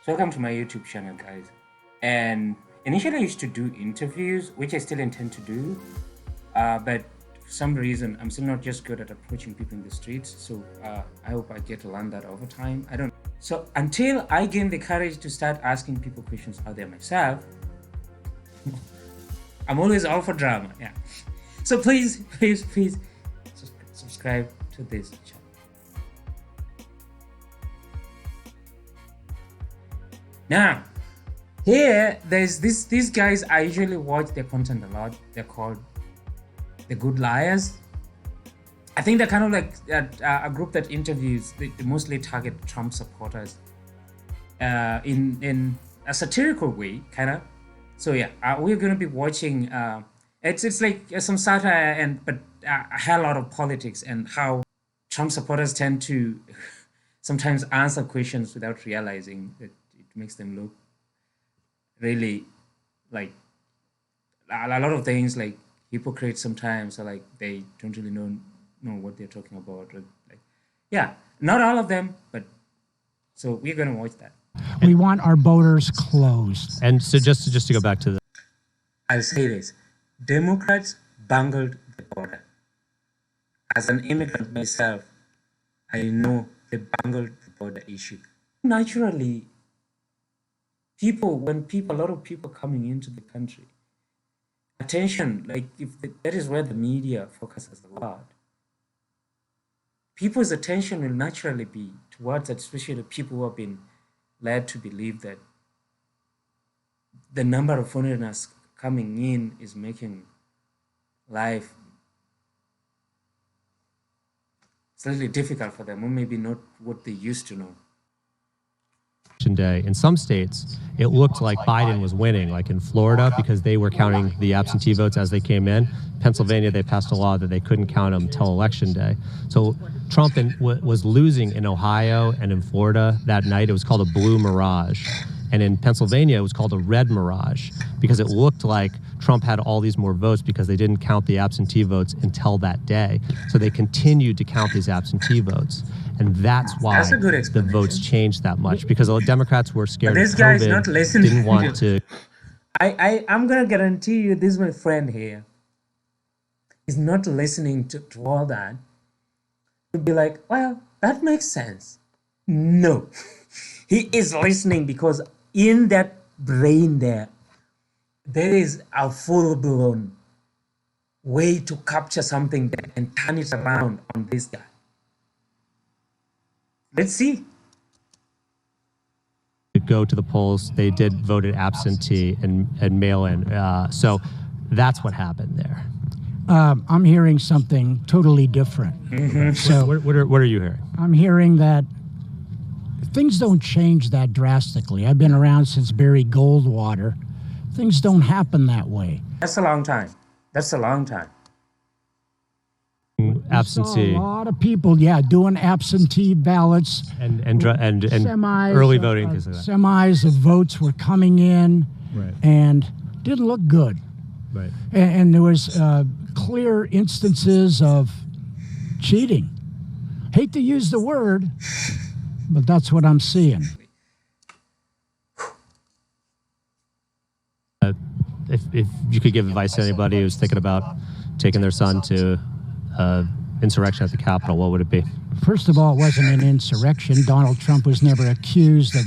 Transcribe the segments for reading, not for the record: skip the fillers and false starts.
So welcome to my YouTube channel, guys. And initially I used to do interviews, which I still intend to do, but for some reason I'm still not just good at approaching people in the streets. So I hope I get to learn that over time. I don't. So until I gain the courage to start asking people questions out there myself, I'm always all for drama. Yeah. So please subscribe to this channel. Now, here there's these guys. I usually watch their content a lot. They're called the Good Liars. I think they're kind of like a group that interviews. They mostly target Trump supporters in a satirical way, kind of. So yeah, we're gonna be watching. It's like some satire but a hell lot of politics and how Trump supporters tend to sometimes answer questions without realizing that it makes them look really like a lot of things like hypocrites sometimes, or like they don't really know what they're talking about. Or like, yeah, not all of them, but so we're gonna watch that. We want our borders closed. And so just to go back to the, I'll say this: Democrats bungled the border. As an immigrant myself, I know they bungled the border issue. Naturally, a lot of people coming into the country, attention, like that is where the media focuses a lot. People's attention will naturally be towards that, especially the people who have been led to believe that the number of foreigners coming in is making life slightly difficult for them, or maybe not what they used to know. day. In some states, it looked like Biden was winning, like in Florida, because they were counting the absentee votes as they came in. Pennsylvania, they passed a law that they couldn't count them until Election Day. So Trump was losing in Ohio and in Florida that night. It was called a blue mirage. And in Pennsylvania, it was called a red mirage because it looked like Trump had all these more votes because they didn't count the absentee votes until that day. So they continued to count these absentee votes. And that's why the votes changed that much, because the Democrats were scared of COVID, guy is not listening. didn't want to. I'm going to guarantee you, this is my friend here. He's not listening to all that. He'll be like, well, that makes sense. No. He is listening because in that brain there is a full-blown way to capture something and turn it around on this guy. Let's see. To go to the polls, they did voted absentee and mail-in. So that's what happened there. I'm hearing something totally different. Mm-hmm. So what are you hearing? I'm hearing that things don't change that drastically. I've been around since Barry Goldwater. Things don't happen that way. That's a long time. That's a long time. Absentee. A lot of people, doing absentee ballots and semis, early voting. Semis of votes were coming in, right, and didn't look good. Right. And there was clear instances of cheating. Hate to use the word, but that's what I'm seeing. If you could give advice to anybody who's thinking about taking their son to insurrection at the Capitol, what would it be? First of all, it wasn't an insurrection. Donald Trump was never accused of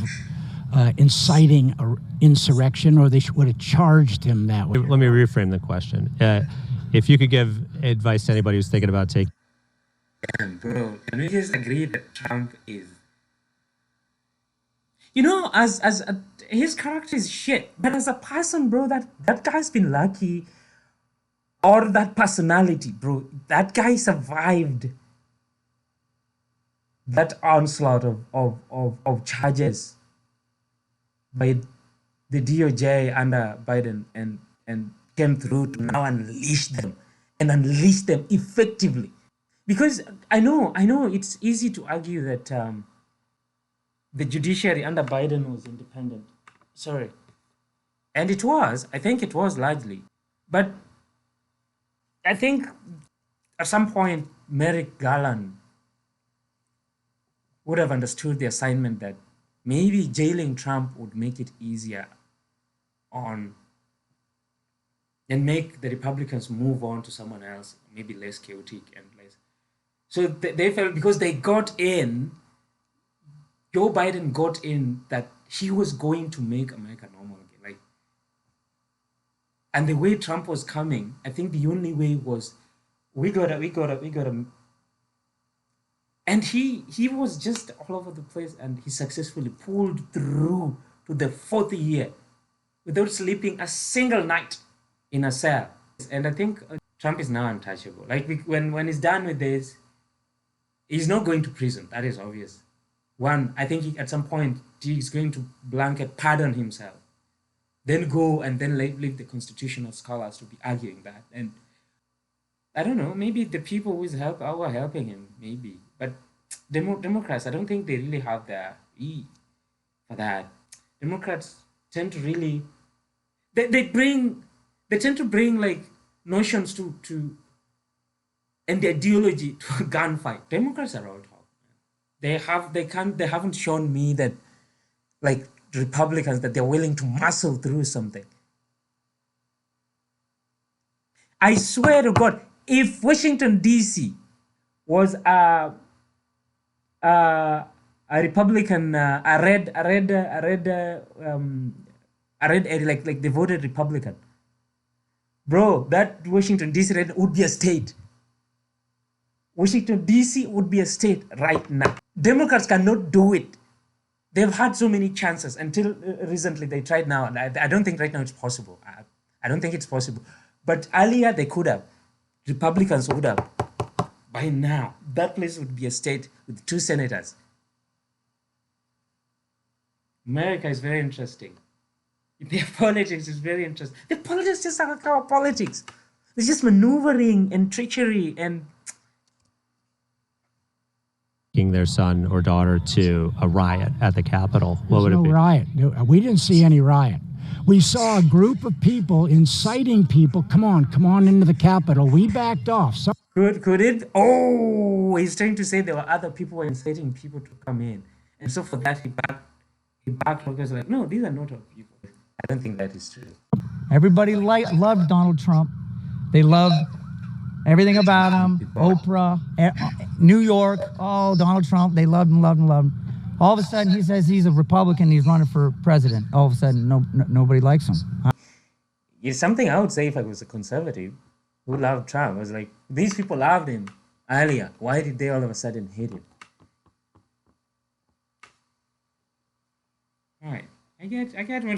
inciting an insurrection, or they would have charged him that way. Let me reframe the question. If you could give advice to anybody who's thinking about taking... Bro, can we just agree that Trump is... You know, as his character is shit, but as a person, bro, that guy's been lucky. Or that personality, bro, that guy survived that onslaught of charges by the DOJ under Biden and came through to now unleash them effectively. Because I know it's easy to argue that the judiciary under Biden was independent. Sorry. And it was. I think it was largely. But I think at some point, Merrick Garland would have understood the assignment that maybe jailing Trump would make it easier on and make the Republicans move on to someone else, maybe less chaotic and less. So they felt because they got in, Joe Biden got in that he was going to make America normal again. Like, and the way Trump was coming, I think the only way was we gotta, and he was just all over the place, and he successfully pulled through to the fourth year without sleeping a single night in a cell. And I think Trump is now untouchable. Like when he's done with this, he's not going to prison. That is obvious. One, I think at some point he's going to blanket pardon himself, then go and then leave the constitutional scholars to be arguing that. And I don't know, maybe the people who are helping him, maybe. But Democrats, I don't think they really have their E for that. Democrats tend to really, they tend to bring like notions to and the ideology to a gunfight. Democrats are all talk. They haven't shown me that like Republicans that they're willing to muscle through something. I swear to God, if Washington D.C. was a Republican, a red area, like they voted Republican, bro, that Washington D.C. would be a state. Washington D.C. would be a state right now. Democrats cannot do it. They've had so many chances until recently they tried now. And I don't think right now it's possible. I don't think it's possible. But earlier they could have. Republicans would have. By now, that place would be a state with 2 senators. America is very interesting. Their politics is very interesting. The politics just like our politics. It's just maneuvering and trickery and their son or daughter to a riot at the Capitol. What would it be? No riot. We didn't see any riot. We saw a group of people inciting people. Come on into the Capitol. We backed off. So could it? Oh, he's trying to say there were other people inciting people to come in, and so for that he backed because like, no, these are not our people. I don't think that is true. Everybody loved Donald Trump. They loved everything about him. Oprah, New York, Donald Trump. They loved him. All of a sudden, he says he's a Republican. He's running for president. All of a sudden, nobody likes him. It's something I would say if I was a conservative who loved Trump. I was like, these people loved him earlier. Why did they all of a sudden hate him? All right, I get where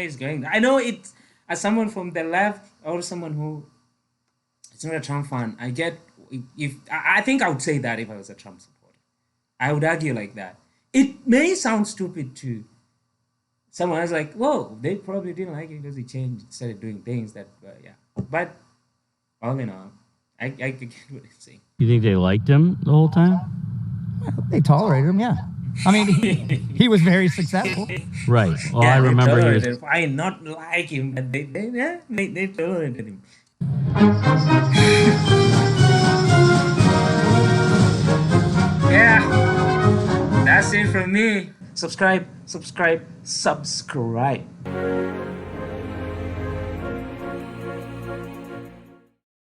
he's going. I know it as someone from the left or someone who is not a Trump fan. I get I think I would say that if I was a Trump supporter, I would argue like that. It may sound stupid to someone else, like, whoa, they probably didn't like it because he started doing things that, yeah. But all in all, I get what he's saying. You think they liked him the whole time? Well, they tolerated him, yeah. I mean, he was very successful. Right. Well, Yeah, I remember he was. I not like him, but they tolerated him. Yeah. That's it from me. Subscribe.